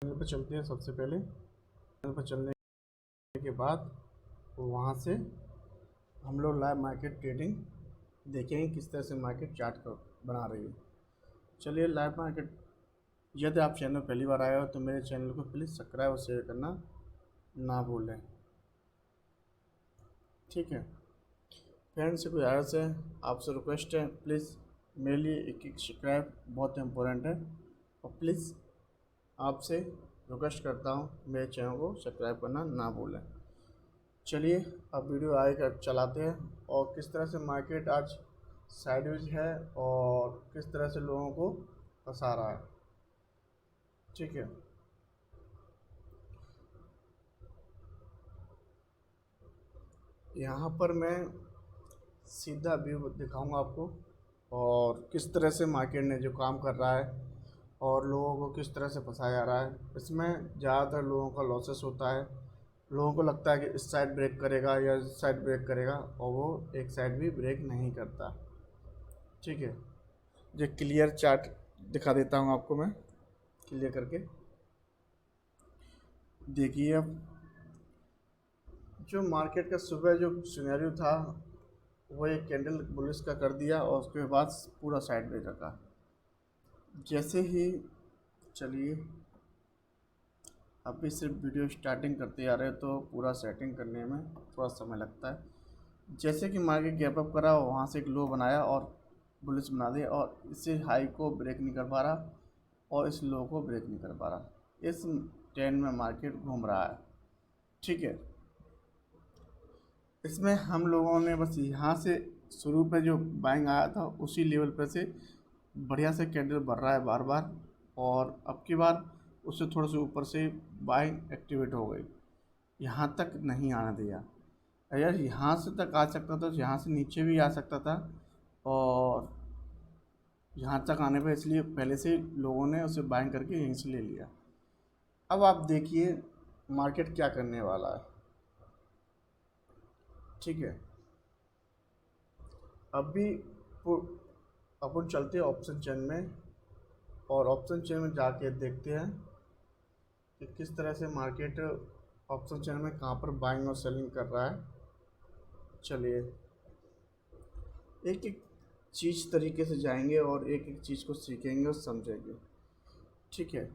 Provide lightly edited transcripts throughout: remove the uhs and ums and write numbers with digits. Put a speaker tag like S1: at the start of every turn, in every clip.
S1: Channel पर चलते हैं। सबसे पहले चैनल पर चलने के बाद वहाँ से हम लोग लाइव मार्केट ट्रेडिंग देखेंगे किस तरह से मार्केट चार्ट कर बना रही है। चलिए लाइव मार्केट, यदि आप चैनल पहली बार आए हो तो मेरे चैनल को प्लीज़ सब्सक्राइब और शेयर करना ना भूलें, ठीक है। फ्रेंड्स से कोई आयर्स है, आपसे रिक्वेस्ट है, प्लीज़ मेरे लिए एक सब्सक्राइब बहुत इम्पोर्टेंट है और प्लीज़ आपसे रिक्वेस्ट करता हूँ मेरे चैनल को सब्सक्राइब करना ना भूलें। चलिए अब वीडियो आगे कर चलाते हैं और किस तरह से मार्केट आज साइडवेज है और किस तरह से लोगों को फंसा रहा है, ठीक है। यहाँ पर मैं सीधा व्यू दिखाऊंगा आपको और किस तरह से मार्केट ने जो काम कर रहा है और लोगों को किस तरह से फंसाया जा रहा है। इसमें ज़्यादातर लोगों का लॉसेस होता है। लोगों को लगता है कि इस साइड ब्रेक करेगा या इस साइड ब्रेक करेगा और वो एक साइड भी ब्रेक नहीं करता, ठीक है। जो क्लियर चार्ट दिखा देता हूँ आपको मैं क्लियर करके। देखिए अब जो मार्केट का सुबह जो सिनेरियो था वो एक कैंडल बुलिश का कर दिया और उसके बाद पूरा साइड ब्रेक रखा। जैसे ही चलिए अभी सिर्फ वीडियो स्टार्टिंग करते जा रहे हैं तो पूरा सेटिंग करने में थोड़ा समय लगता है। जैसे कि मार्केट गैप अप करा, वहाँ से एक लो बनाया और बुलिश बना दिया और इसे हाई को ब्रेक नहीं कर पा रहा और इस लो को ब्रेक नहीं कर पा रहा। इस ट्रेंड में मार्केट घूम रहा है, ठीक है। इसमें हम लोगों ने बस यहाँ से शुरू पे जो बाइंग आया था उसी लेवल पे से बढ़िया से कैंडल बढ़ रहा है बार बार और अब की बार उससे थोड़े से ऊपर से बाइंग एक्टिवेट हो गई। यहाँ तक नहीं आने दिया। अगर यहाँ से तक आ सकता था तो यहाँ से नीचे भी आ सकता था और यहाँ तक आने पर इसलिए पहले से लोगों ने उसे बाइंग करके यहीं से ले लिया। अब आप देखिए मार्केट क्या करने वाला है, ठीक है। अभी अपन चलते हैं ऑप्शन चेन में और ऑप्शन चेन में जाके देखते हैं कि किस तरह से मार्केट ऑप्शन चेन में कहाँ पर बाइंग और सेलिंग कर रहा है। चलिए एक एक चीज़ तरीके से जाएंगे और एक एक चीज़ को सीखेंगे और समझेंगे, ठीक है।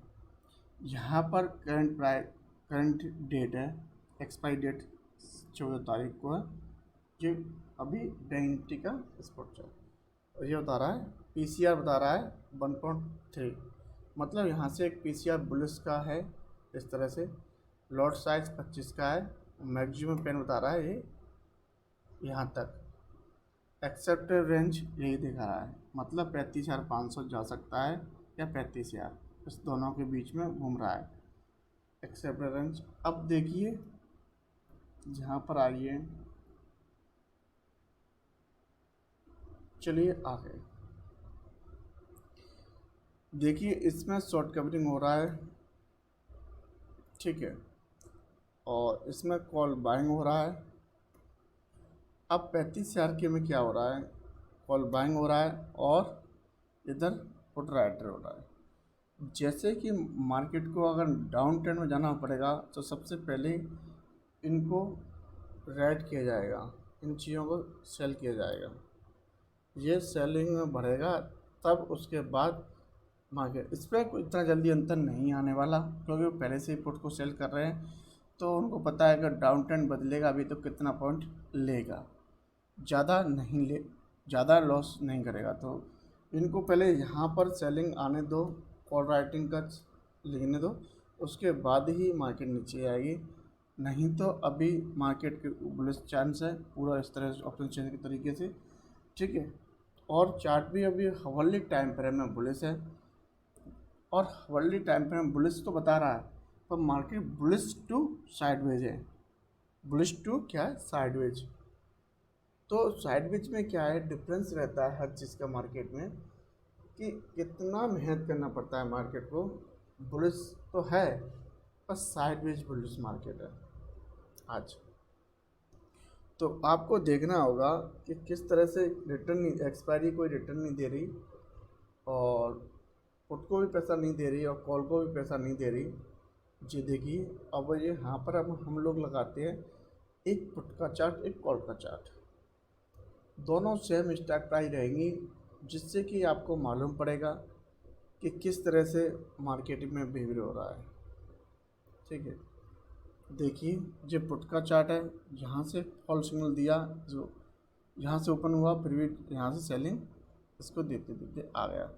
S1: यहाँ पर करंट डेट है, एक्सपायरी डेट 14 तारीख को है। ये अभी बैंक निफ्टी का स्पॉट चार्ट और ये बता रहा है पीसीआर बता रहा है 1.3, मतलब यहाँ से एक पीसीआर बुलिश का है। इस तरह से लॉट साइज 25 का है, मैक्सिमम पेन बता रहा है ये यहाँ तक। एक्सेप्टेड रेंज यही दिखा रहा है, मतलब 35,500 जा सकता है या 35,000, इस दोनों के बीच में घूम रहा है एक्सेप्टेड रेंज। अब देखिए जहाँ पर आइए, चलिए आगे देखिए इसमें शॉर्ट कवरिंग हो रहा है, ठीक है, और इसमें कॉल बाइंग हो रहा है। अब 35,000 के में क्या हो रहा है, कॉल बाइंग हो रहा है और इधर पुट राइटर हो रहा है। जैसे कि मार्केट को अगर डाउन ट्रेंड में जाना पड़ेगा तो सबसे पहले इनको राइट किया जाएगा, इन चीज़ों को सेल किया जाएगा, ये सेलिंग में बढ़ेगा तब उसके बाद मार्केट। इस पर इतना जल्दी अंतर नहीं आने वाला क्योंकि वो पहले से ही पुट को सेल कर रहे हैं तो उनको पता है कि डाउन ट्रेंड बदलेगा अभी तो कितना पॉइंट लेगा, ज़्यादा नहीं ले, ज़्यादा लॉस नहीं करेगा। तो इनको पहले यहाँ पर सेलिंग आने दो, कॉल राइटिंग का लिखने दो, उसके बाद ही मार्केट नीचे आएगी। नहीं तो अभी मार्केट के बुलिश चांस है पूरा इस तरह से ऑप्शन चेन के तरीके से, ठीक है। और चार्ट भी अभी हवरली टाइम फ्रेम में बुलिश है और हवरली टाइम फ्रेम बुलिश तो बता रहा है पर मार्केट बुलिश टू साइडवेज है। बुलिश टू क्या है, साइडवेज। तो साइडवेज में क्या है डिफरेंस रहता है हर चीज़ का मार्केट में कि कितना मेहनत करना पड़ता है मार्केट को। बुलिश तो है पर साइडवेज बुलिश मार्केट है आज। तो आपको देखना होगा कि किस तरह से रिटर्न नहीं, एक्सपायरी कोई रिटर्न नहीं दे रही और पुट को भी पैसा नहीं दे रही और कॉल को भी पैसा नहीं दे रही। ये देखिए, अब ये यहाँ पर अब हम लोग लगाते हैं एक पुट का चार्ट, एक कॉल का चार्ट। दोनों सेम स्टॉक प्राइस रहेंगी, जिससे कि आपको मालूम पड़ेगा कि किस तरह से मार्केट में बिहेवियर हो रहा है। ठीक है, देखिए ये पुट का चार्ट है, यहाँ से फॉल सिग्नल दिया, जो यहाँ से ओपन हुआ, फिर भी यहाँ से सेलिंग इसको देते देते आ गया।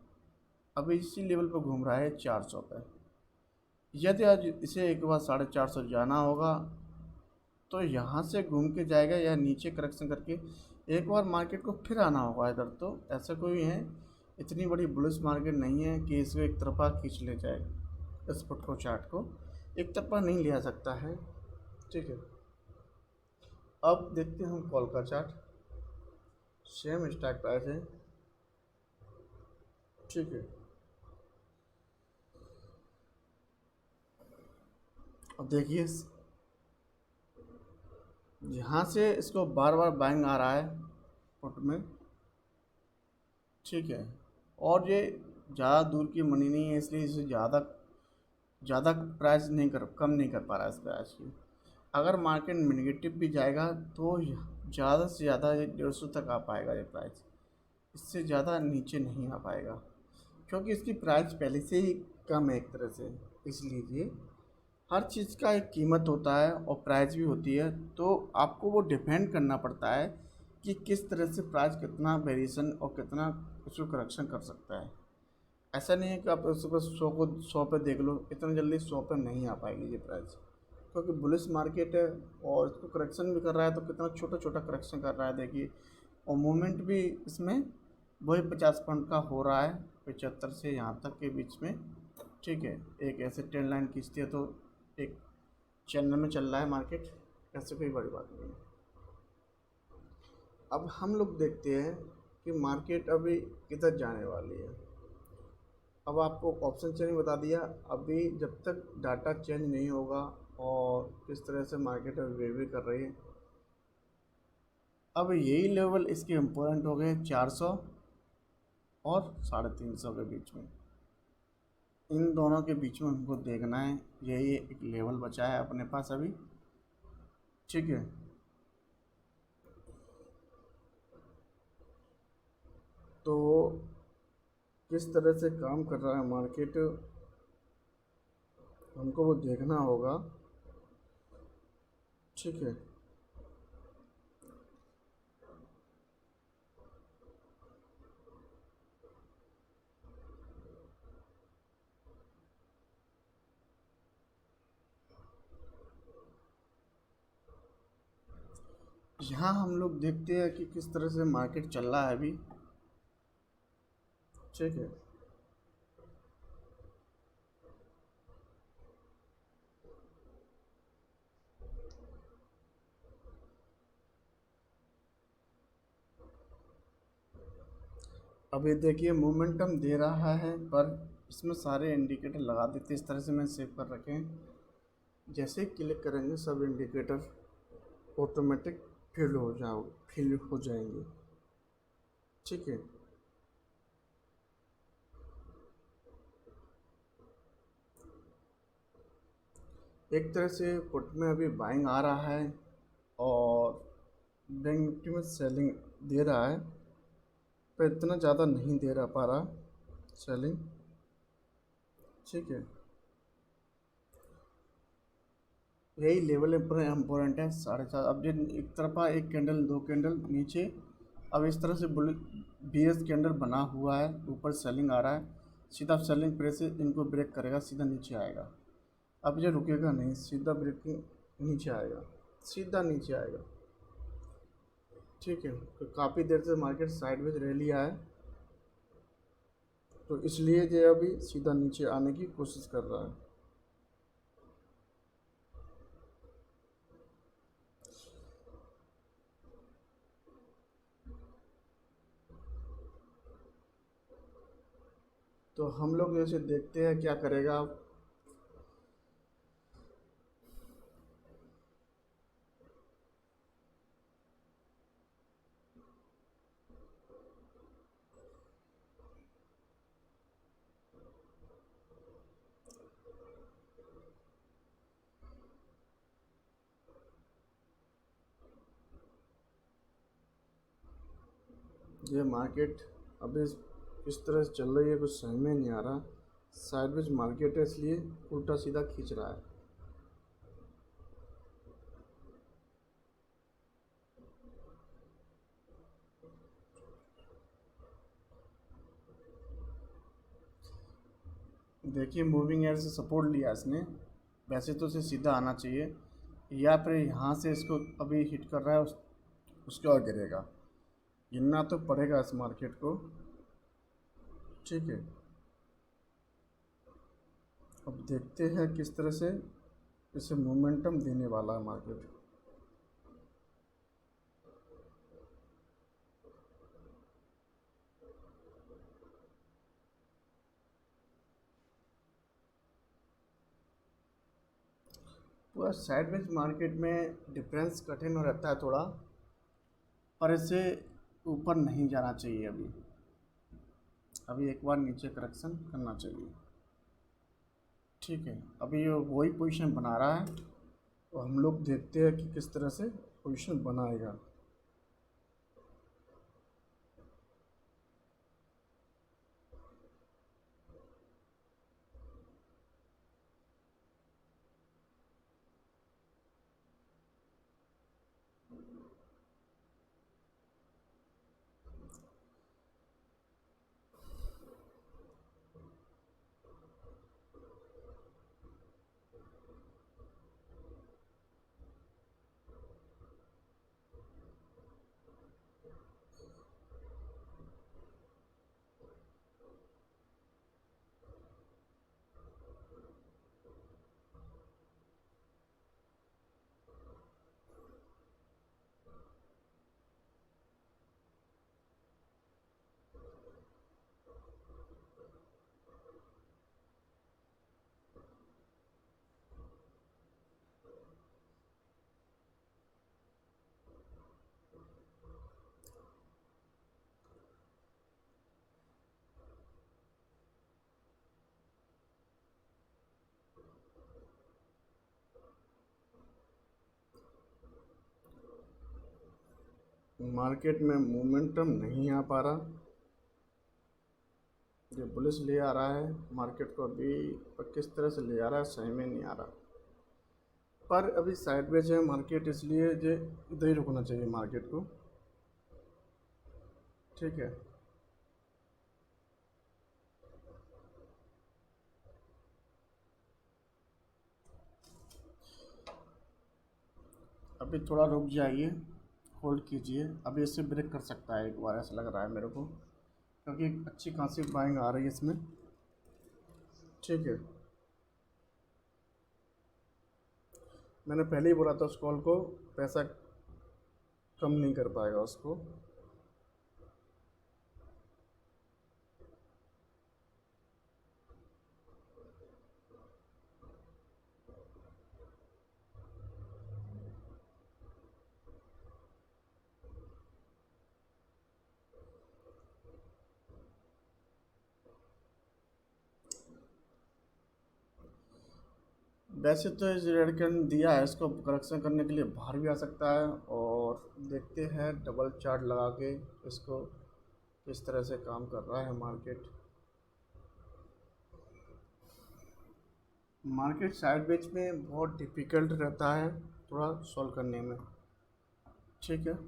S1: अभी इसी लेवल पर घूम रहा है 400 पे। यदि आज इसे एक बार 450 जाना होगा तो यहाँ से घूम के जाएगा या नीचे करेक्शन करके एक बार मार्केट को फिर आना होगा इधर। तो ऐसा कोई है, इतनी बड़ी बुलिश मार्केट नहीं है कि इसको एक तरफा खींच ले जाए। इस फुट को चार्ट को एक तरफा नहीं लिया सकता है। ठीक है, अब देखते हैं हम कॉल का चार्ट। सेम स्टॉक प्राइस है। ठीक है, अब देखिए यहाँ से इसको बार बार बाइंग आ रहा है पुट में। ठीक है, और ये ज़्यादा दूर की मनी नहीं है, इसलिए इसे ज़्यादा ज़्यादा प्राइस नहीं कर कम नहीं कर पा रहा है इस प्राइस की। अगर मार्केट निगेटिव भी जाएगा तो ज़्यादा से ज़्यादा ये 150 तक आ पाएगा ये प्राइस, इससे ज़्यादा नीचे नहीं आ पाएगा, क्योंकि इसकी प्राइस पहले से ही कम है एक तरह से। इसलिए हर चीज़ का एक कीमत होता है और प्राइस भी होती है, तो आपको वो डिपेंड करना पड़ता है कि किस तरह से प्राइस कितना वेरिएशन और कितना उसको करेक्शन कर सकता है। ऐसा नहीं है कि आप सुबह 100 को 100 पे देख लो, इतना जल्दी 100 पे नहीं आ पाएगी ये प्राइस, क्योंकि बुलिश मार्केट है और इसको करेक्शन भी कर रहा है तो कितना छोटा छोटा करेक्शन कर रहा है देखिए। और मूवमेंट भी इसमें वही 50 पॉइंट का हो रहा है, 75 से यहाँ तक के बीच में। ठीक है, एक ऐसे ट्रेंड लाइन खींचती है तो एक चैनल में चल रहा है मार्केट, ऐसे कोई बड़ी बात नहीं है। अब हम लोग देखते हैं कि मार्केट अभी किधर जाने वाली है। अब आपको ऑप्शन चेंज बता दिया। अभी जब तक डाटा चेंज नहीं होगा और किस तरह से मार्केट अभी बिहेवियर कर रही है, अब यही लेवल इसके इम्पोर्टेंट हो गए 400 और 350 के बीच में। इन दोनों के बीच में हमको देखना है, यही एक लेवल बचा है अपने पास अभी। ठीक है, तो किस तरह से काम कर रहा है मार्केट, हमको वो देखना होगा। ठीक है, यहाँ हम लोग देखते हैं कि किस तरह से मार्केट चल रहा है अभी। ठीक है, अभी देखिए मोमेंटम दे रहा है, पर इसमें सारे इंडिकेटर लगा देते इस तरह से मैं सेव कर रखे हैं। जैसे क्लिक करेंगे सब इंडिकेटर ऑटोमेटिक फिल हो जाएंगे। ठीक है, एक तरह से पुट में अभी बाइंग आ रहा है और बैंक निफ्टी में सेलिंग दे रहा है, पर इतना ज़्यादा नहीं दे रहा पा रहा सेलिंग। ठीक है, यही लेवल इम्पोर्टेंट है 4.5। अब जो एक तरफा एक कैंडल दो कैंडल नीचे, अब इस तरह से BS कैंडल बना हुआ है, ऊपर सेलिंग आ रहा है, सीधा सेलिंग प्रेस इनको ब्रेक करेगा, सीधा नीचे आएगा। अब ये रुकेगा नहीं, सीधा ब्रेकिंग नीचे आएगा, सीधा नीचे आएगा। ठीक है, तो काफ़ी देर से मार्केट साइडवेज रैली है, तो इसलिए ये अभी सीधा नीचे आने की कोशिश कर रहा है। तो हम लोग जैसे देखते हैं क्या करेगा। ये मार्केट अभी किस तरह से चल रही है कुछ समझ में नहीं आ रहा। साइडवेज मार्केट है इसलिए उल्टा सीधा खींच रहा है। देखिए मूविंग एयर से सपोर्ट लिया इसने, वैसे तो इसे सीधा आना चाहिए, या फिर यहाँ से इसको अभी हिट कर रहा है उसके और गिरेगा। गिरना तो पड़ेगा इस मार्केट को, ठीक है। अब देखते हैं किस तरह से इसे मोमेंटम देने वाला है मार्केट। पूरा साइडवेज मार्केट में डिफरेंस कठिन हो रहता है थोड़ा, पर इसे ऊपर नहीं जाना चाहिए अभी। अभी एक बार नीचे करेक्शन करना चाहिए, ठीक है। अभी ये वही पोजीशन बना रहा है, तो हम लोग देखते हैं कि किस तरह से पोजीशन बनाएगा। मार्केट में मोमेंटम नहीं आ पा रहा, जो बुलिश ले आ रहा है मार्केट को अभी, पर किस तरह से ले आ रहा है समझ में नहीं आ रहा। पर अभी साइडवेज है मार्केट, इसलिए जो इधर ही रुकना चाहिए मार्केट को, ठीक है। अभी थोड़ा रुक जाइए, होल्ड कीजिए, अभी इससे ब्रेक कर सकता है एक बार, ऐसा लग रहा है मेरे को, क्योंकि अच्छी खासी बाइंग आ रही है इसमें, ठीक है। मैंने पहले ही बोला था उस कॉल को, पैसा कम नहीं कर पाएगा उसको। वैसे तो इस रेड कैंडल दिया है, इसको करेक्शन करने के लिए बाहर भी आ सकता है, और देखते हैं डबल चार्ट लगा के इसको किस तरह से काम कर रहा है मार्केट। मार्केट साइडवेज में बहुत डिफ़िकल्ट रहता है थोड़ा सॉल्व करने में, ठीक है।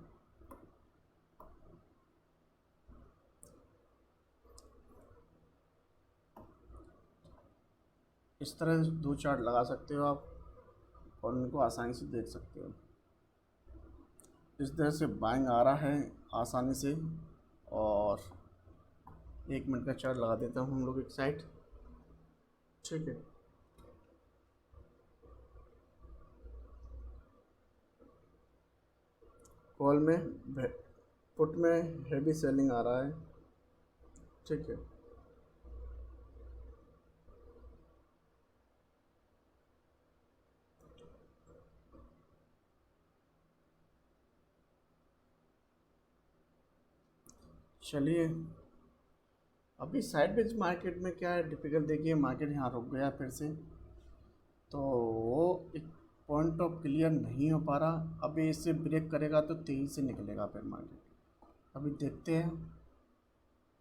S1: इस तरह से दो चार्ट लगा सकते हो आप, और उनको आसानी से देख सकते हो। इस तरह से बाइंग आ रहा है आसानी से, और 1 मिनट का चार्ट लगा देता हूँ हम लोग एक साइड, ठीक है। कॉल में पुट में हेवी सेलिंग आ रहा है, ठीक है। चलिए, अभी साइडवेज मार्केट में क्या है डिफिकल्ट, देखिए मार्केट यहाँ रुक गया फिर से, तो वो एक पॉइंट ऑफ क्लियर नहीं हो पा रहा। अभी इससे ब्रेक करेगा तो तेज़ी से निकलेगा फिर मार्केट, अभी देखते हैं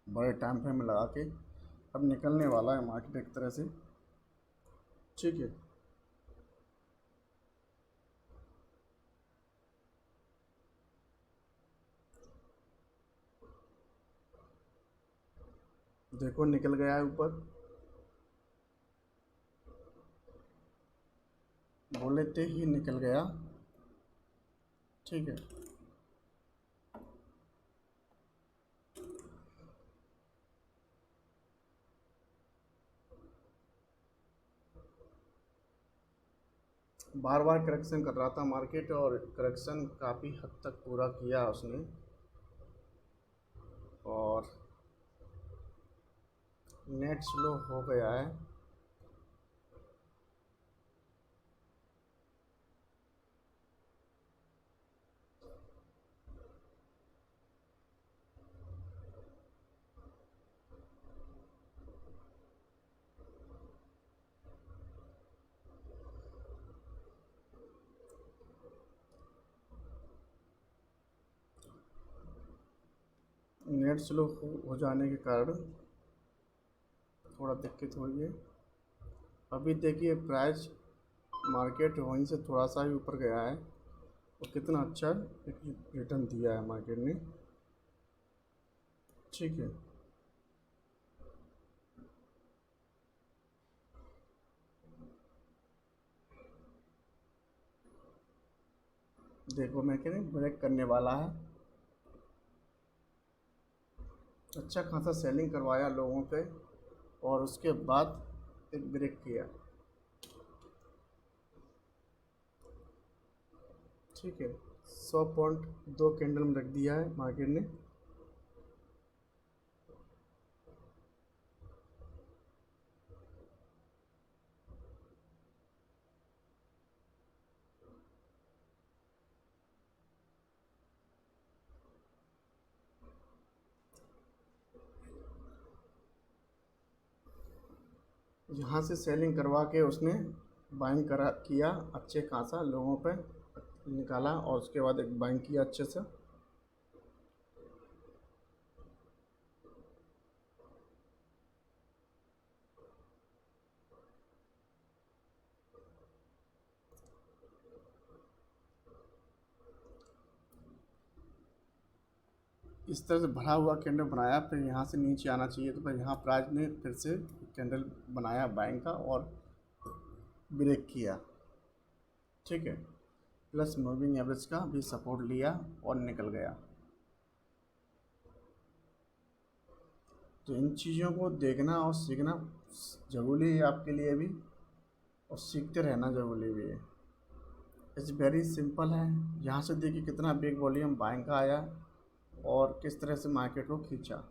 S1: बड़े टाइम फ्रेम में लगा के। अब निकलने वाला है मार्केट एक तरह से, ठीक है। देखो निकल गया है ऊपर, बोले थे ही निकल गया, ठीक है। बार बार करेक्शन कर रहा था मार्केट, और करेक्शन काफ़ी हद तक पूरा किया उसने, और नेट स्लो हो गया है। नेट स्लो हो जाने के कारण थोड़ा दिक्कत हुई है। अभी देखिए प्राइस मार्केट वहीं से थोड़ा सा ही ऊपर गया है, और कितना अच्छा एक रिटर्न दिया है मार्केट ने, ठीक है। देखो मैं कह रही ब्रेक करने वाला है, अच्छा खासा सेलिंग करवाया लोगों पे, और उसके बाद एक ब्रेक किया, ठीक है। 100.2 कैंडल में रख दिया है मार्केट ने। यहाँ से सेलिंग करवा के उसने बाइंग करा किया, अच्छे खासा लोगों पे निकाला, और उसके बाद एक बाइंग किया अच्छे से। इस तरह से भरा हुआ कैंडल बनाया, फिर यहाँ से नीचे आना चाहिए, तो फिर यहाँ प्राइस ने फिर से कैंडल बनाया बाइंग का, और ब्रेक किया, ठीक है। प्लस मूविंग एवरेज का भी सपोर्ट लिया और निकल गया। तो इन चीज़ों को देखना और सीखना ज़रूरी है आपके लिए भी, और सीखते रहना ज़रूरी भी है। इट्स वेरी सिंपल है। यहाँ से देखिए कितना बिग वॉल्यूम बाइंग का आया, और किस तरह से मार्केट को खींचा।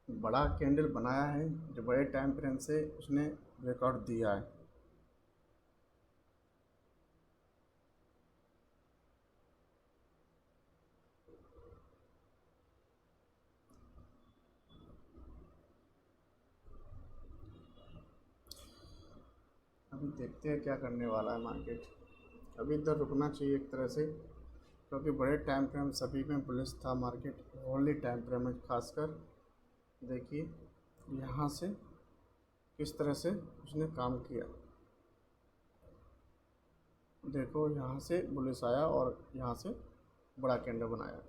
S1: बड़ा कैंडल बनाया है, जो बड़े टाइम फ्रेम से उसने रिकॉर्ड दिया है। अभी देखते हैं क्या करने वाला है मार्केट। अभी इधर रुकना चाहिए एक तरह से, क्योंकि बड़े टाइम फ्रेम सभी में बुलिश था मार्केट, ओनली टाइम फ्रेम में खासकर। देखिए यहाँ से किस तरह से उसने काम किया। देखो यहाँ से बुलिश आया, और यहाँ से बड़ा कैंडल बनाया।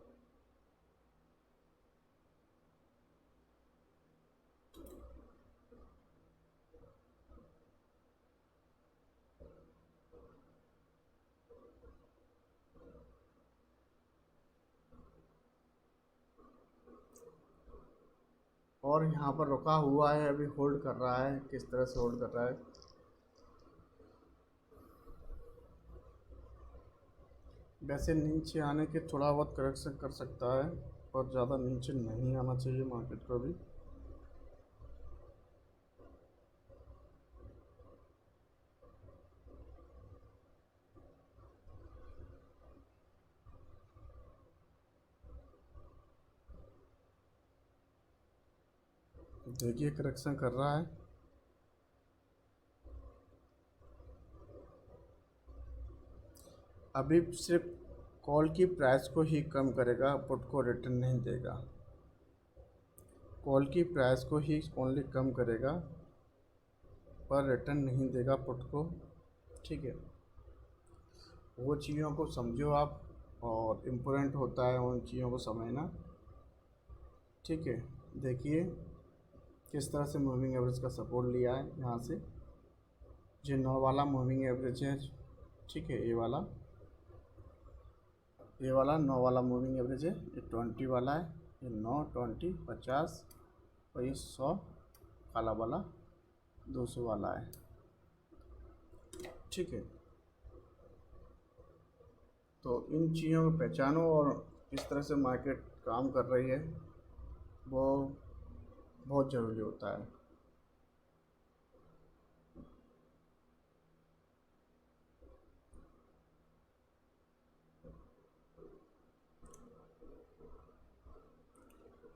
S1: और यहाँ पर रुका हुआ है, अभी होल्ड कर रहा है, किस तरह से होल्ड कर रहा है। वैसे नीचे आने के थोड़ा बहुत करेक्शन कर सकता है, पर ज़्यादा नीचे नहीं आना चाहिए मार्केट को भी। देखिए करेक्शन कर रहा है। अभी सिर्फ कॉल की प्राइस को ही कम करेगा, पुट को रिटर्न नहीं देगा। कॉल की प्राइस को ही ओनली कम करेगा, पर रिटर्न नहीं देगा पुट को। ठीक है, वो चीज़ों को समझो आप, और इम्पोर्टेंट होता है उन चीज़ों को समझना। ठीक है, देखिए किस तरह से मूविंग एवरेज का सपोर्ट लिया है यहाँ से। ये 9 वाला मूविंग एवरेज है। ठीक है, ये वाला 9 वाला मूविंग एवरेज है। ये 20 वाला है। ये 9, 20, 50 और ये 100 काला वाला 200 वाला है। ठीक है, तो इन चीज़ों को पहचानो, और इस तरह से मार्केट काम कर रही है वो बहुत ज़रूरी होता है।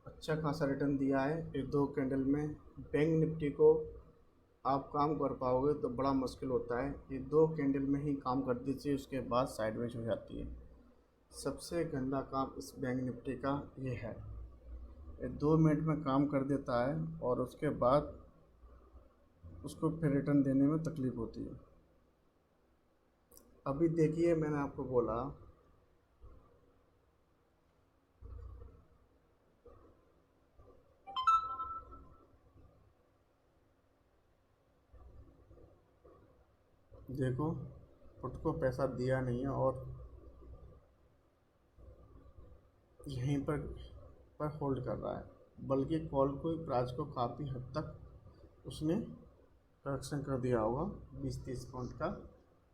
S1: अच्छा खासा रिटर्न दिया है ये 2 कैंडल में। बैंक निफ्टी को आप काम कर पाओगे तो बड़ा मुश्किल होता है। ये 2 कैंडल में ही काम कर दीजिए, उसके बाद साइडवेज हो जाती है। सबसे गंदा काम इस बैंक निफ्टी का ये है, ये 2 मिनट में काम कर देता है और उसके बाद उसको फिर रिटर्न देने में तकलीफ़ होती है। अभी देखिए मैंने आपको बोला, देखो पुट को पैसा दिया नहीं है और यहीं पर होल्ड कर रहा है, बल्कि कॉल को प्राइस को काफ़ी हद तक उसने करेक्शन कर दिया होगा 20-30 पॉइंट का।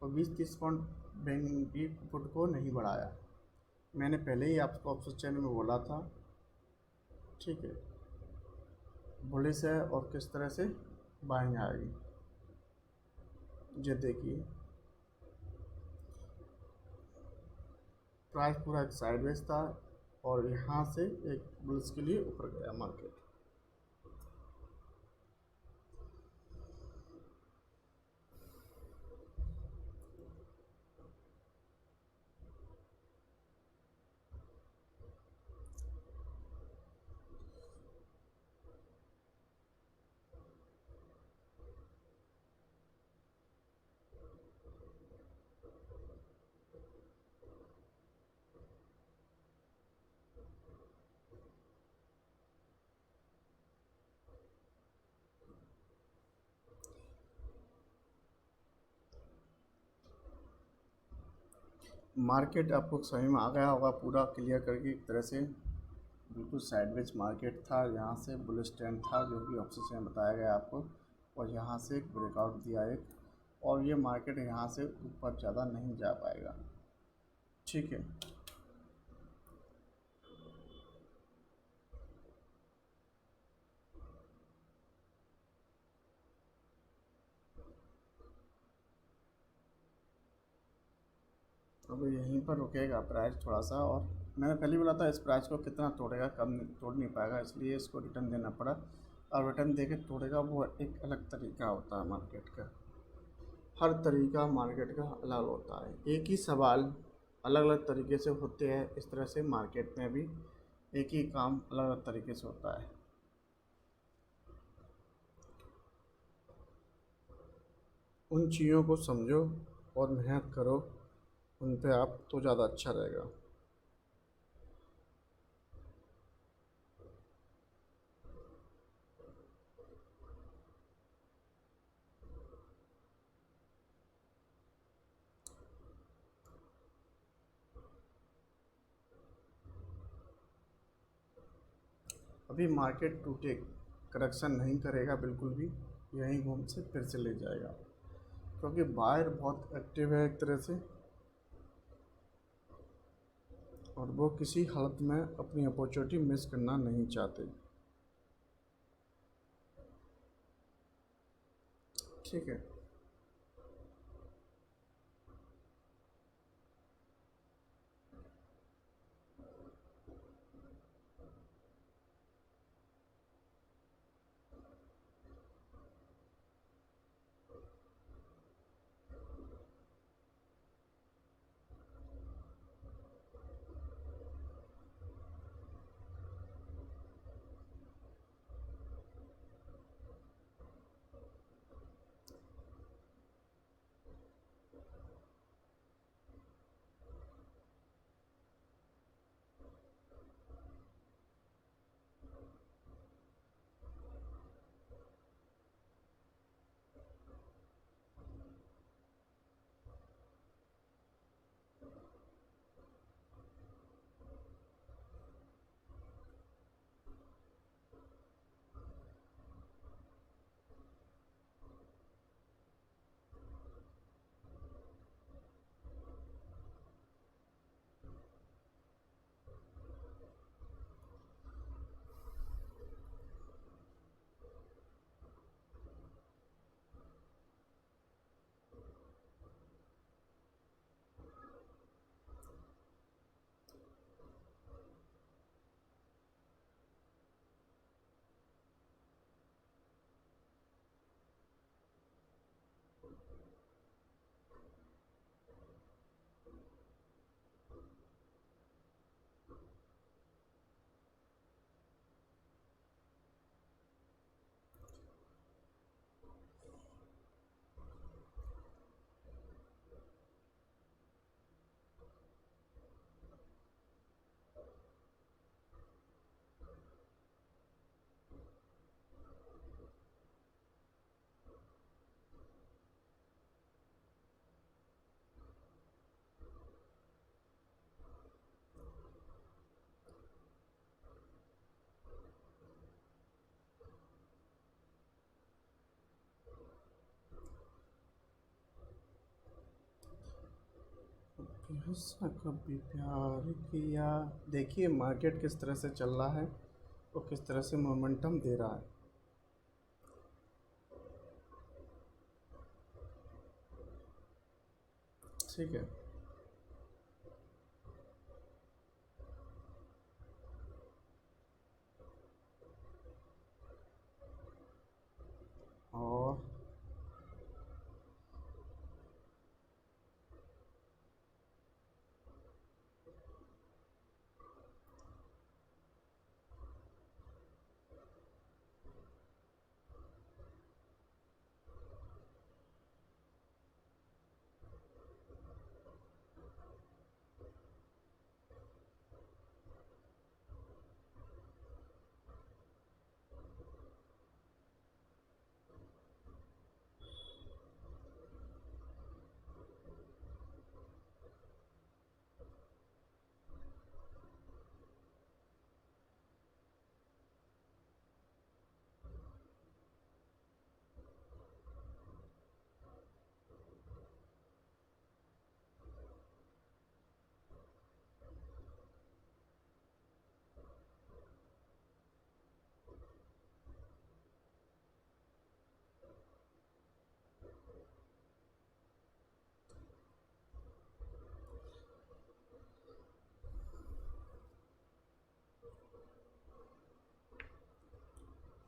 S1: और 20-30 पॉइंट बैंक निफ्टी पुट को नहीं बढ़ाया। मैंने पहले ही आपको ऑप्शन चैनल में बोला था। ठीक है, बुलिश है और किस तरह से बाइंग आएगी। ये देखिए प्राइस पूरा एक साइडवेज था और यहाँ से एक बुलिश के लिए ऊपर गया मार्केट। मार्केट आपको समझ में आ गया होगा पूरा क्लियर करके एक तरह से। बिल्कुल साइडवेज मार्केट था, यहाँ से बुलिश ट्रेंड था जो कि ऑप्शन में बताया गया आपको, और यहाँ से एक ब्रेकआउट दिया एक, और ये मार्केट यहाँ से ऊपर ज़्यादा नहीं जा पाएगा। ठीक है, अब यहीं पर रुकेगा प्राइस थोड़ा सा, और मैंने पहले बोला था इस प्राइस को कितना तोड़ेगा, कम तोड़ नहीं पाएगा, इसलिए इसको रिटर्न देना पड़ा। और रिटर्न दे के तोड़ेगा वो एक अलग तरीका होता है मार्केट का। हर तरीका मार्केट का अलग होता है, एक ही सवाल अलग अलग तरीके से होते हैं। इस तरह से मार्केट में भी एक ही काम अलग अलग तरीके से होता है। उन चीज़ों को समझो और मेहनत करो उन पे आप, तो ज़्यादा अच्छा रहेगा। अभी मार्केट टूटे, करेक्शन नहीं करेगा बिल्कुल भी, यहीं घूम से फिर से ले जाएगा, क्योंकि बायर बहुत एक्टिव है एक तरह से, और वो किसी हालत में अपनी अपॉर्चुनिटी मिस करना नहीं चाहते। ठीक है, ऐसा कभी प्यार किया। देखिए मार्केट किस तरह से चल रहा है और किस तरह से मोमेंटम दे रहा है। ठीक है, और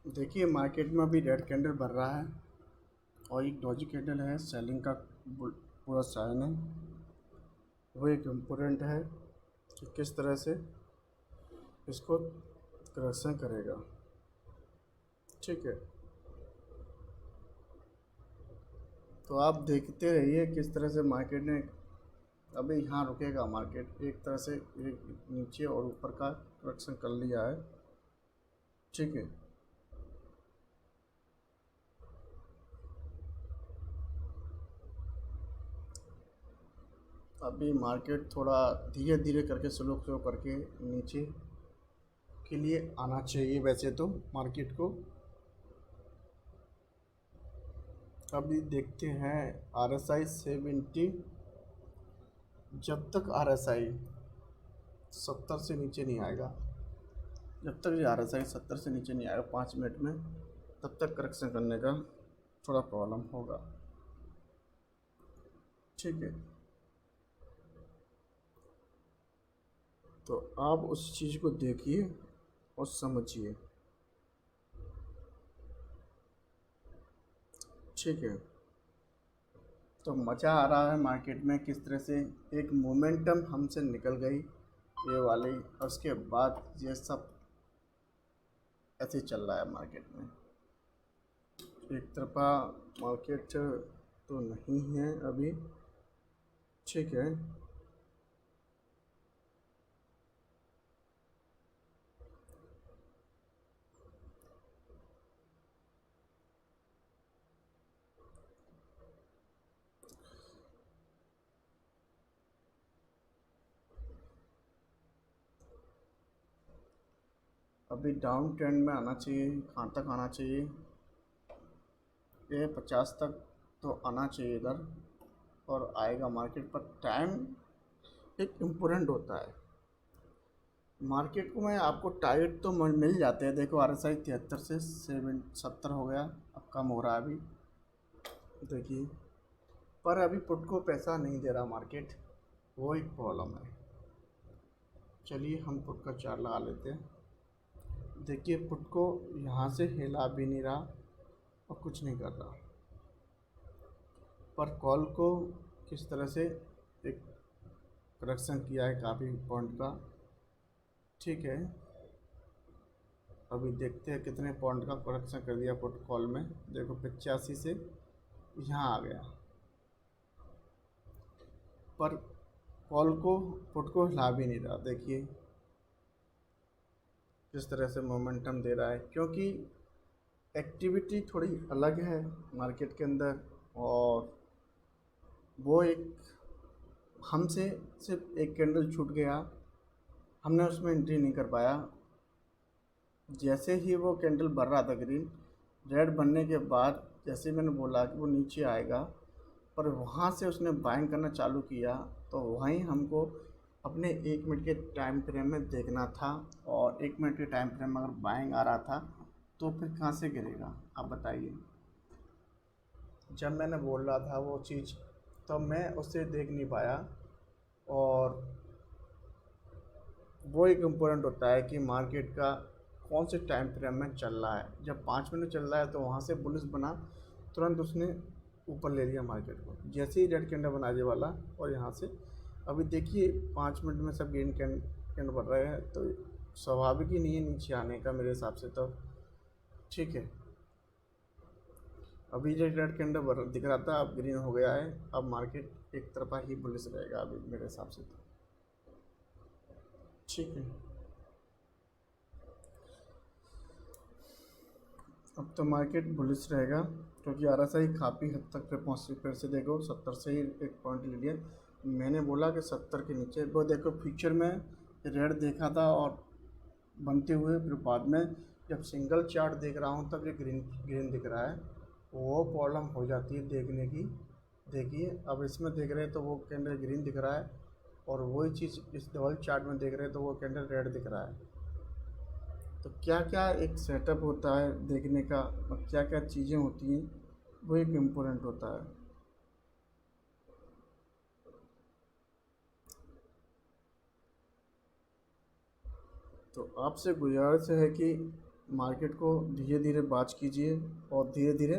S1: देखिए मार्केट में अभी रेड कैंडल भर रहा है और एक डॉजी कैंडल है सेलिंग का पूरा साइन है। वो एक इम्पोर्टेंट है कि किस तरह से इसको करेक्शन करेगा। ठीक है, तो आप देखते रहिए किस तरह से मार्केट ने अभी यहाँ रुकेगा। मार्केट एक तरह से एक नीचे और ऊपर का करेक्शन कर लिया है। ठीक है, अभी मार्केट थोड़ा धीरे धीरे करके स्लो स्लो करके नीचे के लिए आना चाहिए वैसे तो मार्केट को। अभी देखते हैं RSI 70। जब तक RSI 70 से नीचे नहीं आएगा, जब तक ये RSI 70 से नीचे नहीं आएगा 5 मिनट में, तब तक करेक्शन करने का थोड़ा प्रॉब्लम होगा। ठीक है, तो आप उस चीज़ को देखिए और समझिए। ठीक है, तो मज़ा आ रहा है मार्केट में किस तरह से एक मोमेंटम हमसे निकल गई ये वाली, और उसके बाद ये सब ऐसे चल रहा है मार्केट में। एक तरफा मार्केट तो नहीं है अभी। ठीक है, अभी डाउन ट्रेंड में आना चाहिए। कहाँ तक आना चाहिए? ये 50 तक तो आना चाहिए इधर, और आएगा मार्केट पर। टाइम एक इम्पोर्टेंट होता है मार्केट को। मैं आपको टारगेट तो मिल जाते हैं। देखो RSI 73 से 70 हो गया, अब कम हो रहा है अभी देखिए। पर अभी पुट को पैसा नहीं दे रहा मार्केट, वो एक प्रॉब्लम है। चलिए हम पुट का चार्ट लगा लेते हैं। देखिए पुट को यहाँ से हिला भी नहीं रहा और कुछ नहीं कर रहा, पर कॉल को किस तरह से एक करेक्शन किया है काफ़ी पॉइंट का। ठीक है, अभी देखते हैं कितने पॉइंट का करेक्शन कर दिया पुट कॉल में। देखो 85 से यहाँ आ गया, पर कॉल को पुट को हिला भी नहीं रहा। देखिए किस तरह से मोमेंटम दे रहा है, क्योंकि एक्टिविटी थोड़ी अलग है मार्केट के अंदर। और वो एक हमसे सिर्फ एक कैंडल छूट गया, हमने उसमें एंट्री नहीं कर पाया। जैसे ही वो कैंडल बढ़ रहा था ग्रीन, रेड बनने के बाद जैसे मैंने बोला कि वो नीचे आएगा, पर वहाँ से उसने बाइंग करना चालू किया तो वहीं हमको अपने 1 मिनट के टाइम फ्रेम में देखना था, और 1 मिनट के टाइम फ्रेम में अगर बाइंग आ रहा था तो फिर कहाँ से गिरेगा आप बताइए। जब मैंने बोल रहा था वो चीज़, तो मैं उसे देख नहीं पाया। और वो एक इम्पोर्टेंट होता है कि मार्केट का कौन से टाइम फ्रेम में चल रहा है। जब 5 मिनट चल रहा है तो वहाँ से बुलिश बना, तुरंत उसने ऊपर ले लिया मार्केट को, जैसे ही रेड कैंडल बनाने वाला। और यहाँ से अभी देखिए 5 मिनट में सब ग्रीन कैंडल बढ़ रहे हैं, तो स्वाभाविक ही नहीं है नीचे आने का मेरे हिसाब से तो। ठीक है, अभी जो रेड कैंडल दिख रहा था अब ग्रीन हो गया है। अब मार्केट एक तरफा ही बुलिश रहेगा अभी मेरे हिसाब से तो। ठीक है, अब तो मार्केट बुलिश रहेगा, क्योंकि RSI काफ़ी हद तक पे पहुँची। फिर से देखो 70 से ही एक पॉइंट ले लिया। मैंने बोला कि 70 के नीचे वो देखो फ्यूचर में रेड देखा था और बनते हुए, फिर बाद में जब सिंगल चार्ट देख रहा हूँ तब ये ग्रीन ग्रीन दिख रहा है। वो प्रॉब्लम हो जाती है देखने की। देखिए अब इसमें देख रहे हैं तो वो कैंडल ग्रीन दिख रहा है, और वही चीज़ इस डबल चार्ट में देख रहे हैं तो वो कैंडल रेड दिख रहा है। तो क्या क्या एक सेटअप होता है देखने का, और क्या क्या चीज़ें होती हैं, वो एक इम्पोर्टेंट होता है। तो आपसे गुजारिश है कि मार्केट को धीरे धीरे बात कीजिए और धीरे धीरे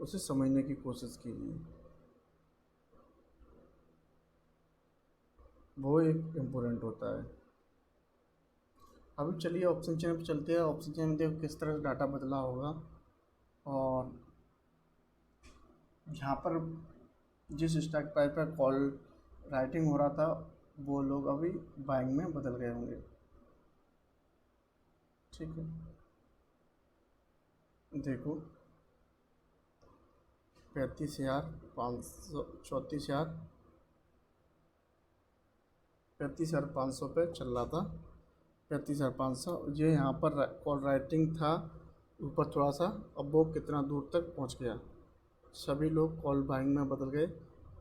S1: उसे समझने की कोशिश कीजिए, वो एक इम्पोर्टेंट होता है। अभी चलिए ऑप्शन चेन पर चलते हैं। ऑप्शन चेन में देखो किस तरह से डाटा बदला होगा, और यहाँ पर जिस स्टॉक प्राइस पर कॉल राइटिंग हो रहा था वो लोग अभी बाइंग में बदल गए होंगे। ठीक है, देखो 35,500, 34,500 पे चल रहा था। 35,500 ये यहाँ पर कॉल राइटिंग था ऊपर थोड़ा सा। अब वो कितना दूर तक पहुँच गया, सभी लोग कॉल बाइंग में बदल गए,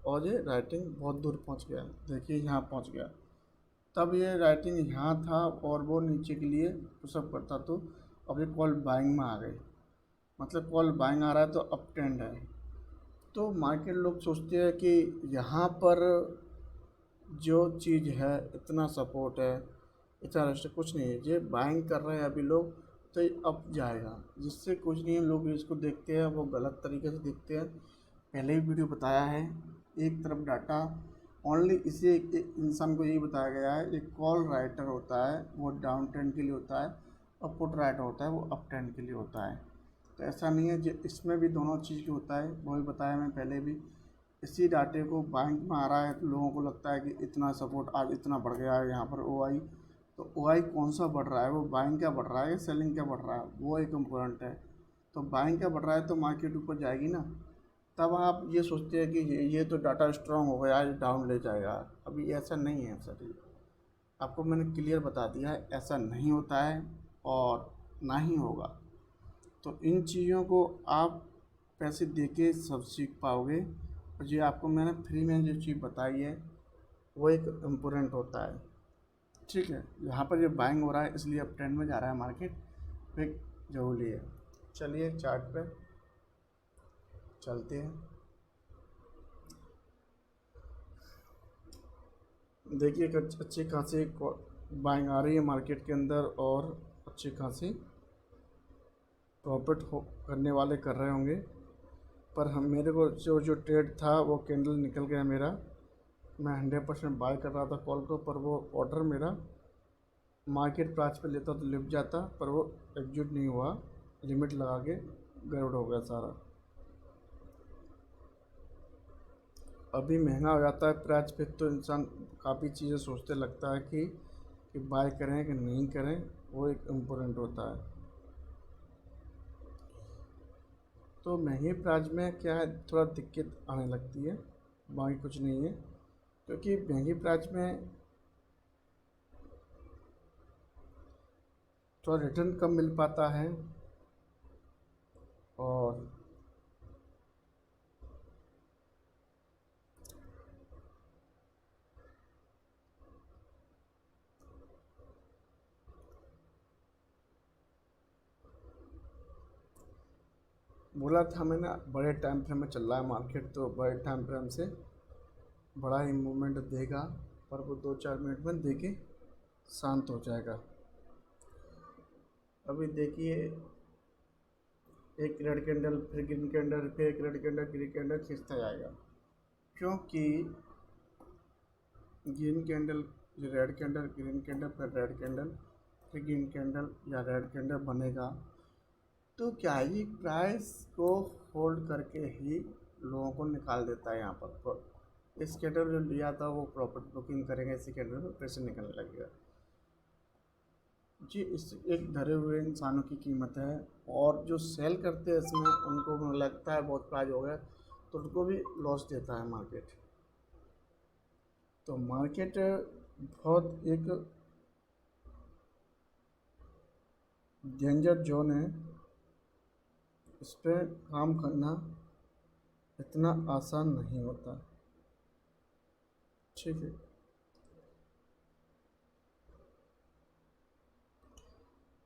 S1: और ये राइटिंग बहुत दूर पहुँच गया। देखिए यहाँ पहुँच गया, तब ये राइटिंग यहाँ था और वो नीचे के लिए पुशअप करता, तो अब ये कॉल बाइंग में आ गई। मतलब कॉल बाइंग आ रहा है तो अप ट्रेंड है। तो मार्केट लोग सोचते हैं कि यहाँ पर जो चीज़ है इतना सपोर्ट है, इतना रेस्ट कुछ नहीं है, ये बाइंग कर रहे हैं अभी लोग, तो ये अप जाएगा, जिससे कुछ नहीं है। लोग इसको देखते हैं वो गलत तरीके से देखते हैं। पहले ही वीडियो बताया है, एक तरफ डाटा ओनली इसे एक इंसान को यही बताया गया है। एक कॉल राइटर होता है वो डाउन ट्रेंड के लिए होता है, और पुट राइटर होता है वो अप ट्रेंड के लिए होता है। तो ऐसा नहीं है, जो इसमें भी दोनों चीज़ की होता है, वो भी बताया मैं पहले भी। इसी डाटे को बैंक में आ रहा है तो लोगों को लगता है कि इतना सपोर्ट आज इतना बढ़ गया है यहाँ पर OI। तो OI कौन सा बढ़ रहा है, वो बाइंग क्या बढ़ रहा है या सेलिंग क्या बढ़ रहा है, वो एक इम्पोर्टेंट है। तो बाइंग क्या बढ़ रहा है तो मार्केट ऊपर जाएगी ना। तब आप ये सोचते हैं कि ये तो डाटा स्ट्रांग हो गया आज डाउन ले जाएगा। अभी ऐसा नहीं है सर, आपको मैंने क्लियर बता दिया है ऐसा नहीं होता है और ना ही होगा। तो इन चीज़ों को आप पैसे दे के सब सीख पाओगे, और जो आपको मैंने फ्री में जो चीज़ बताई है वो एक इम्पोर्टेंट होता है। ठीक है, यहाँ पर जो बाइंग हो रहा है इसलिए अब ट्रेंड में जा रहा है मार्केट, एक जरूरी है। चलिए चार्ट पे चलते हैं। देखिए एक अच्छी खासी बाइंग आ रही है मार्केट के अंदर, और अच्छी खासी प्रॉफिट हो करने वाले कर रहे होंगे। पर हम मेरे को जो ट्रेड था वो कैंडल निकल गया मेरा। मैं 100% बाय कर रहा था कॉल को, पर वो ऑर्डर मेरा मार्केट प्राइस पे लेता तो लिप जाता, पर वो एग्जीक्यूट नहीं हुआ। लिमिट लगा के गड़बड़ हो गया सारा। अभी महंगा हो जाता है प्राइस पे तो इंसान काफ़ी चीज़ें सोचते लगता है कि बाय करें कि नहीं करें, वो एक इम्पोर्टेंट होता है। तो महंगे प्राइस में क्या है, थोड़ा दिक्कत आने लगती है, बाकी कुछ नहीं है। क्योंकि महंगी प्राइस में थोड़ा रिटर्न कम मिल पाता है, और बोला था मैंने बड़े टाइम फ्रेम में चल रहा है मार्केट, तो बड़े टाइम फ्रेम से बड़ा ही मूवमेंट देगा, पर वो 2-4 मिनट में देके शांत हो जाएगा। अभी देखिए, एक रेड कैंडल, फिर ग्रीन कैंडल, फिर एक रेड कैंडल, ग्रीन कैंडल खींचता जाएगा, क्योंकि green candle, red candle, green candle, फिर रेड कैंडल, फिर ग्रीन कैंडल या रेड कैंडल बनेगा, तो क्या है, ये प्राइस को होल्ड करके ही लोगों को निकाल देता है यहाँ पर। इस कैंडल जो लिया था वो प्रॉफिट बुकिंग करेंगे, इसी कैंडल में पैसे निकलने लगेगा जी। इस एक धरे हुए इंसानों की कीमत है, और जो सेल करते हैं इसमें उनको लगता है बहुत प्राइस हो गया, तो उनको भी लॉस देता है मार्केट। तो मार्केट बहुत एक डेंजर जोन है, इस पर काम करना इतना आसान नहीं होता। ठीक है,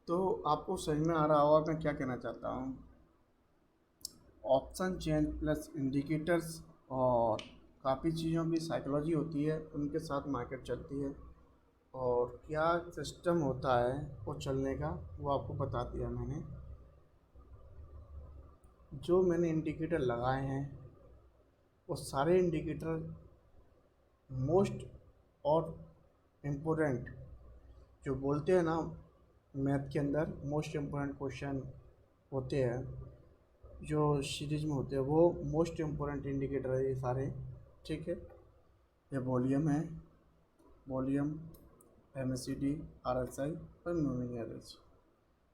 S1: तो आपको समझ में आ रहा होगा मैं क्या कहना चाहता हूँ। ऑप्शन चेंज प्लस इंडिकेटर्स और काफ़ी चीज़ों की साइकोलॉजी होती है, उनके साथ मार्केट चलती है, और क्या सिस्टम होता है वो चलने का, वो आपको बता दिया मैंने। जो मैंने इंडिकेटर लगाए हैं वो सारे इंडिकेटर मोस्ट और इम्पोर्टेंट, जो बोलते हैं ना मैथ के अंदर मोस्ट इम्पोर्टेंट क्वेश्चन होते हैं, जो सीरीज में होते हैं, वो मोस्ट इम्पोर्टेंट इंडिकेटर है ये सारे। ठीक है, ये वॉल्यूम है, वॉल्यूम, MACD, RSI और मूविंग एवरेज,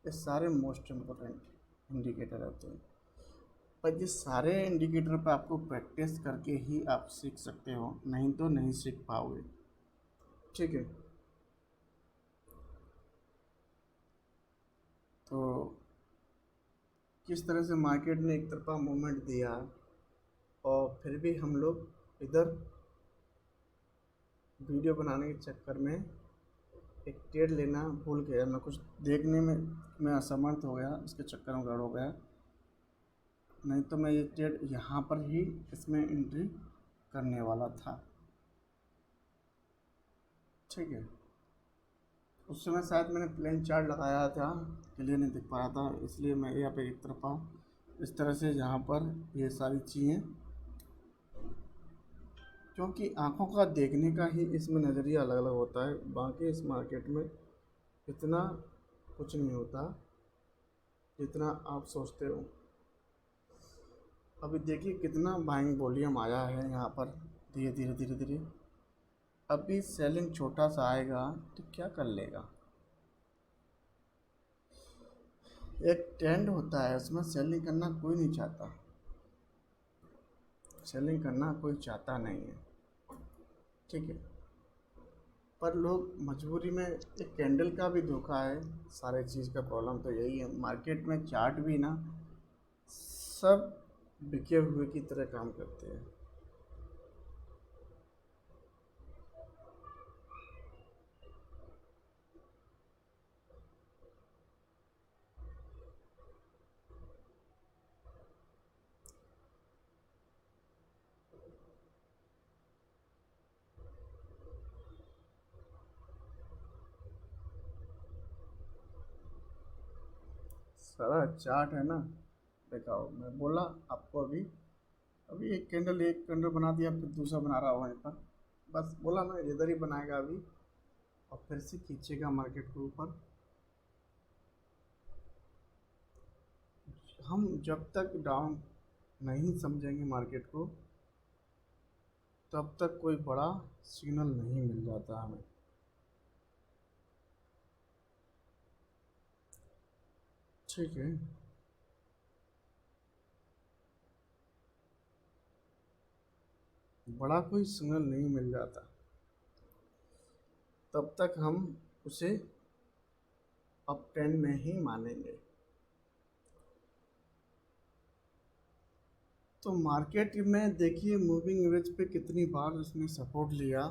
S1: ये सारे मोस्ट इम्पोर्टेंट इंडिकेटर होते हैं। पर ये सारे इंडिकेटर पर आपको प्रैक्टिस करके ही आप सीख सकते हो, नहीं तो नहीं सीख पाओगे। ठीक है, तो किस तरह से मार्केट ने एक तरफा मूवमेंट दिया, और फिर भी हम लोग इधर वीडियो बनाने के चक्कर में एक ट्रेड लेना भूल गया, मैं कुछ देखने में मैं असमर्थ हो गया, इसके चक्कर में गड़बड़ हो गया, नहीं तो मैं ये ट्रेड यहाँ पर ही इसमें एंट्री करने वाला था। ठीक है, उस समय शायद मैंने प्लेन चार्ट लगाया था, क्लियर नहीं दिख पा रहा था, इसलिए मैं यहाँ पे एक तरफा इस तरह से यहाँ पर ये सारी चीज़ें, क्योंकि आंखों का देखने का ही इसमें नज़रिया अलग अलग होता है, बाकी इस मार्केट में इतना कुछ नहीं होता जितना आप सोचते हो। अभी देखिए कितना बाइंग वॉल्यूम आया है यहाँ पर, धीरे धीरे धीरे धीरे। अभी सेलिंग छोटा सा आएगा तो क्या कर लेगा, एक ट्रेंड होता है उसमें सेलिंग करना कोई नहीं चाहता, सेलिंग करना कोई चाहता नहीं है। ठीक है, पर लोग मजबूरी में, एक कैंडल का भी धोखा है, सारे चीज़ का प्रॉब्लम तो यही है, मार्केट में चार्ट भी ना सब बिके हुए की तरह काम करते हैं। सारा चार्ट है ना, दिखाओ, मैं बोला आपको अभी, अभी एक कैंडल बना दिया, फिर दूसरा बना रहा हूँ वहीं पर, बस बोला ना इधर ही बनाएगा अभी, और फिर से खींचेगा मार्केट के ऊपर। हम जब तक डाउन नहीं समझेंगे मार्केट को, तब तक कोई बड़ा सिग्नल नहीं मिल जाता हमें। ठीक है, बड़ा कोई सिग्नल नहीं मिल जाता, तब तक हम उसे अप ट्रेंड में ही मानेंगे। तो मार्केट में देखिए मूविंग एवरेज पे कितनी बार उसने सपोर्ट लिया,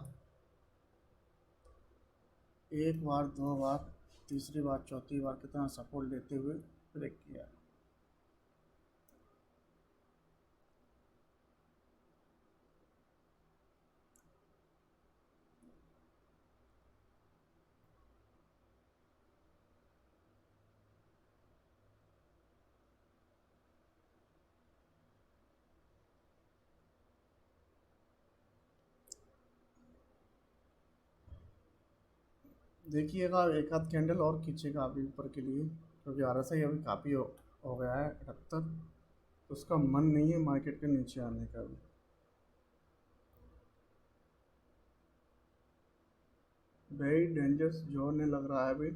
S1: एक बार, दो बार, तीसरी बार, चौथी बार, कितना सपोर्ट लेते हुए ब्रेक किया। देखिएगा एक आध कैंडल और खींचेगा अभी ऊपर के लिए, क्योंकि RSI अभी काफ़ी हो गया है 78, तो उसका मन नहीं है मार्केट के नीचे आने का भी। वेरी डेंजरस जोन लग रहा है अभी।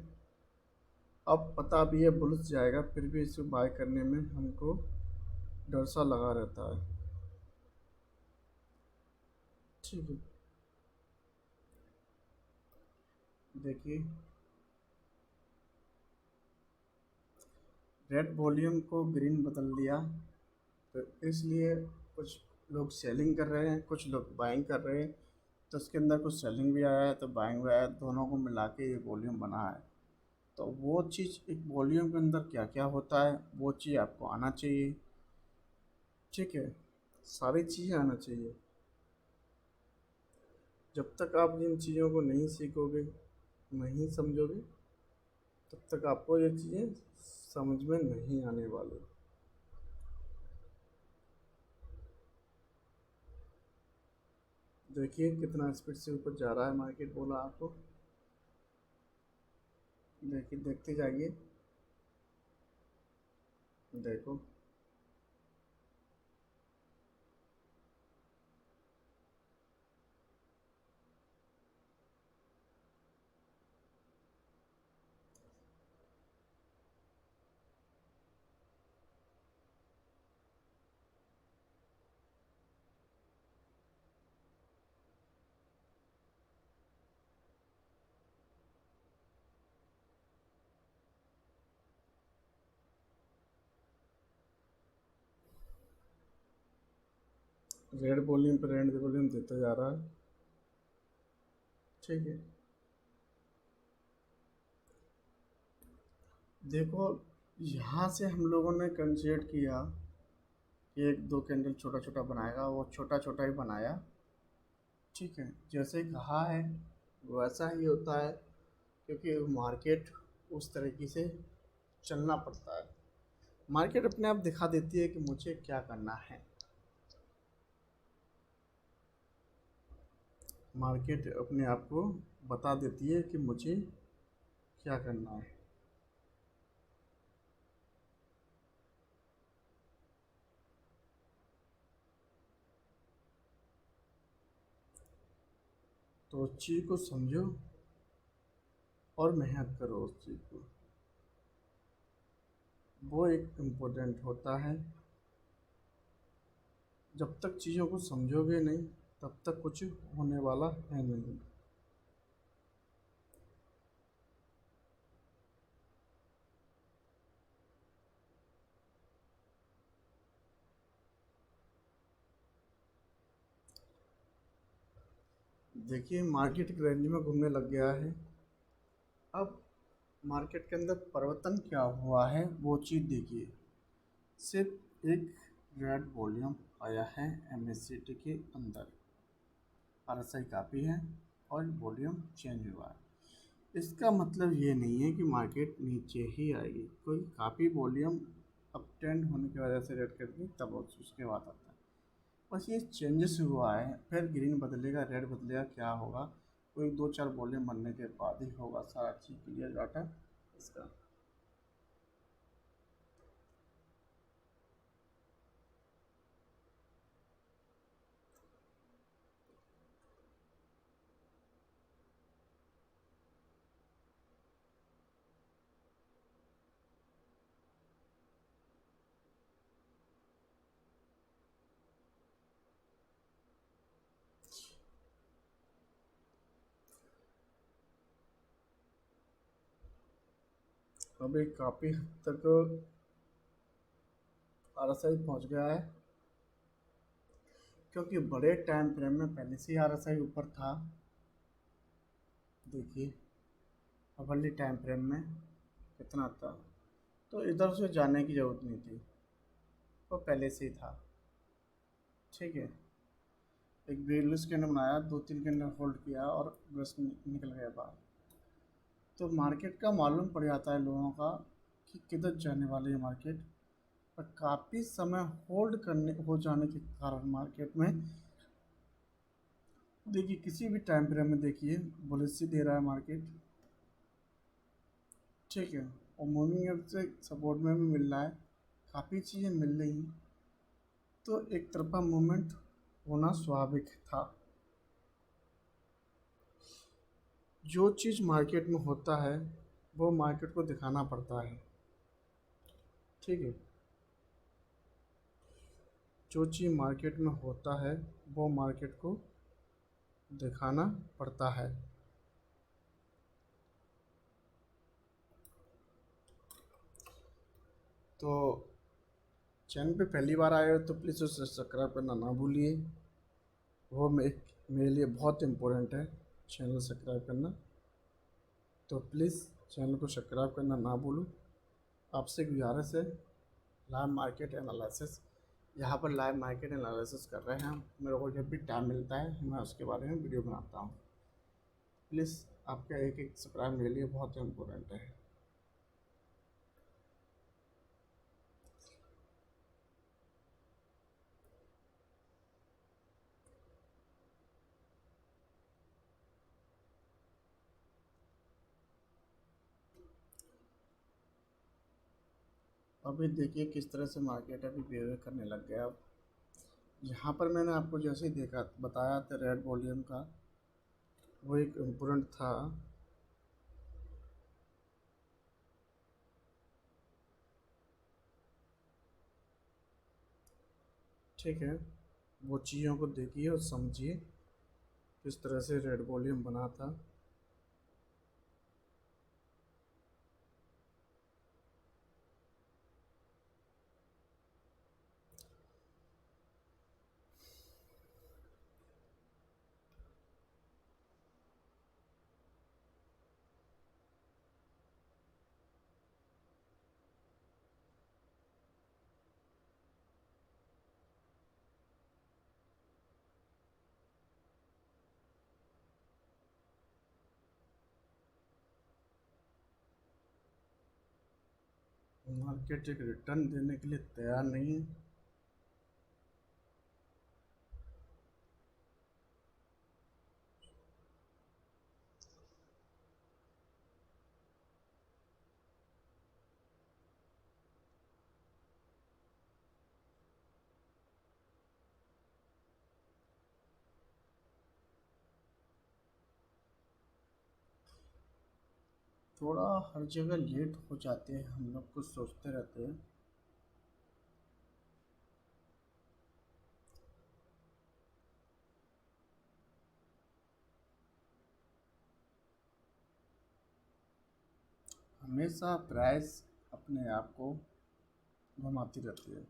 S1: अब पता भी है बुल्स जाएगा, फिर भी इसे बाय करने में हमको डर सा लगा रहता है। ठीक है, देखिए रेड वॉल्यूम को ग्रीन बदल दिया, तो इसलिए कुछ लोग सेलिंग कर रहे हैं, कुछ लोग बाइंग कर रहे हैं। तो इसके अंदर कुछ सेलिंग भी आया है तो बाइंग भी आया है, दोनों को मिला के ये वॉल्यूम बना है। तो वो चीज़ एक वॉल्यूम के अंदर क्या क्या होता है वो चीज़ आपको आना चाहिए। ठीक है, सारी चीज़ें आना चाहिए। जब तक आप जिन चीज़ों को नहीं सीखोगे, नहीं समझोगे, तब तक आपको ये चीज़ें समझ में नहीं आने वाली। देखिए कितना स्पीड से ऊपर जा रहा है मार्केट, बोला आपको। देखिए देखते जाइए, देखो रेड वॉल्यूम पर रेड वॉल्यूम देता जा रहा है। ठीक है, देखो यहाँ से हम लोगों ने कंसिडर किया कि एक दो कैंडल छोटा छोटा बनाएगा, वो छोटा छोटा ही बनाया। ठीक है, जैसे कहा है वैसा ही होता है, क्योंकि मार्केट उस तरीके से चलना पड़ता है। मार्केट अपने आप दिखा देती है कि मुझे क्या करना है। मार्केट अपने आप को बता देती है कि मुझे क्या करना है। तो उस चीज़ को समझो और मेहनत करो उस चीज़ को, वो एक इम्पोर्टेंट होता है। जब तक चीज़ों को समझोगे नहीं तब तक कुछ होने वाला है नहीं। देखिए मार्केट एक रेंज में घूमने लग गया है। अब मार्केट के अंदर परिवर्तन क्या हुआ है वो चीज़ देखिए। सिर्फ एक रेड वॉल्यूम आया है MACD के अंदर, RSI काफ़ी है और वॉल्यूम चेंज हुआ है। इसका मतलब ये नहीं है कि मार्केट नीचे ही आएगी, कोई काफ़ी वॉल्यूम अप ट्रेंड होने की वजह से रेड कर दी तब उसके बाद आता है। बस ये चेंजेस हुआ है, फिर ग्रीन बदलेगा रेड बदलेगा क्या होगा, कोई दो चार वॉल्यूम बनने के बाद ही होगा सारा चीज़ क्लियर डाटा इसका। अभी काफ़ी हद तक RSI पहुंच गया है, क्योंकि बड़े टाइम फ्रेम में पहले से ही RSI ऊपर था। देखिए अवली टाइम फ्रेम में कितना था, तो इधर से जाने की ज़रूरत नहीं थी, वो पहले से ही था। ठीक है, एक बेरलेस कैंडल बनाया, दो तीन कैंडल होल्ड किया और बस निकल गया बाहर। तो मार्केट का मालूम पड़ जाता है लोगों का कि किधर जाने वाली है मार्केट। और काफ़ी समय होल्ड करने हो जाने के कारण मार्केट में देखिए किसी भी टाइम फ्रेम में देखिए बुलिश दे रहा है मार्केट, ठीक है। और मूविंग एवरेज से सपोर्ट में भी मिल रहा है, काफ़ी चीज़ें मिल रही हैं, तो एक तरफा मूवमेंट होना स्वाभाविक था। जो चीज़ मार्केट में होता है वो मार्केट को दिखाना पड़ता है, ठीक है। जो चीज़ मार्केट में होता है वो मार्केट को दिखाना पड़ता है। तो चैनल पे पहली बार आए हो तो प्लीज़ उसे सब्सक्राइब करना ना भूलिए, वो मेरे लिए बहुत इम्पोर्टेंट है चैनल सब्सक्राइब करना। तो प्लीज़ चैनल को सब्सक्राइब करना ना भूलो। आपसे गुजारिश है, लाइव मार्केट एनालिसिस, यहाँ पर लाइव मार्केट एनालिसिस कर रहे हैं हम। मेरे को जब भी टाइम मिलता है मैं उसके बारे में वीडियो बनाता हूँ। प्लीज़ आपका एक एक सब्सक्राइब मेरे लिए बहुत इम्पोर्टेंट है। अभी देखिए किस तरह से मार्केट अभी बिहेव करने लग गया। अब यहाँ पर मैंने आपको जैसे ही देखा बताया था रेड वॉल्यूम का, वो एक इम्पोर्टेंट था। ठीक है, वो चीज़ों को देखिए और समझिए किस तरह से रेड वॉल्यूम बना था। मार्केट एक रिटर्न देने के लिए तैयार नहीं है। थोड़ा हर जगह लेट हो जाते हैं, हम लोग कुछ सोचते रहते हैं। हमेशा प्राइस अपने आप को घुमाती रहती है।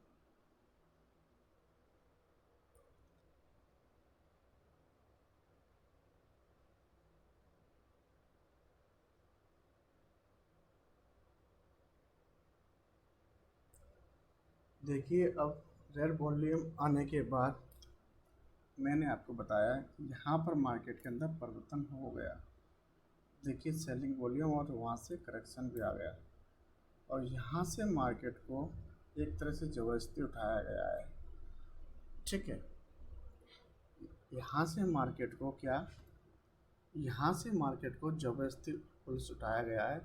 S1: देखिए अब रेड वॉल्यूम आने के बाद मैंने आपको बताया कि यहाँ पर मार्केट के अंदर परिवर्तन हो गया। देखिए सेलिंग वॉल्यूम और वहाँ से करेक्शन भी आ गया, और यहाँ से मार्केट को एक तरह से ज़बरदस्ती उठाया गया है। ठीक है, यहाँ से मार्केट को क्या, यहाँ से मार्केट को ज़बरदस्ती पुलिस उठाया गया है।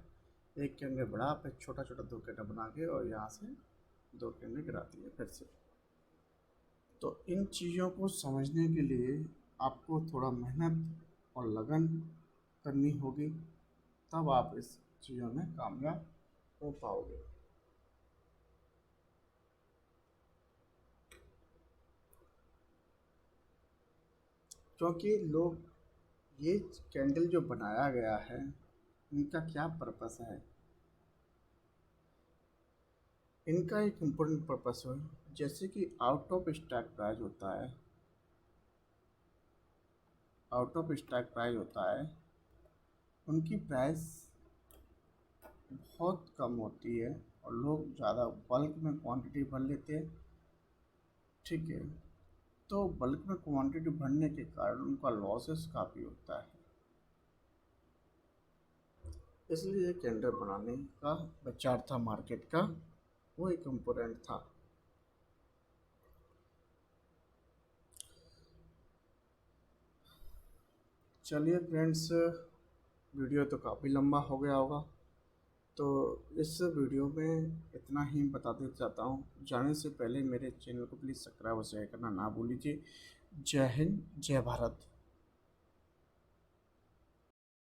S1: एक कैंडल बढ़ा, फिर छोटा छोटा दो कैंडल बना के और यहाँ से दो कैंडल गिराती है फिर से। तो इन चीज़ों को समझने के लिए आपको थोड़ा मेहनत और लगन करनी होगी, तब आप इस चीज़ों में कामयाब हो पाओगे। क्योंकि लोग, ये कैंडल जो बनाया गया है इनका क्या पर्पस है, इनका एक इम्पोर्टेंट पर्पस है। जैसे कि आउट ऑफ स्टॉक प्राइस होता है, आउट ऑफ स्टॉक प्राइस होता है, उनकी प्राइस बहुत कम होती है और लोग ज़्यादा बल्क में क्वांटिटी भर लेते हैं। ठीक है, तो बल्क में क्वांटिटी भरने के कारण उनका लॉसेस काफ़ी होता है, इसलिए कैंडल बनाने का विचार था मार्केट का, वो एक इम्पोर्टेंट था। चलिए फ्रेंड्स, वीडियो तो काफ़ी लंबा हो गया होगा, तो इस वीडियो में इतना ही बताते चाहता हूँ। जाने से पहले मेरे चैनल को प्लीज़ सब्सक्राइब और शेयर करना ना भूलिए। जय हिंद, जय भारत।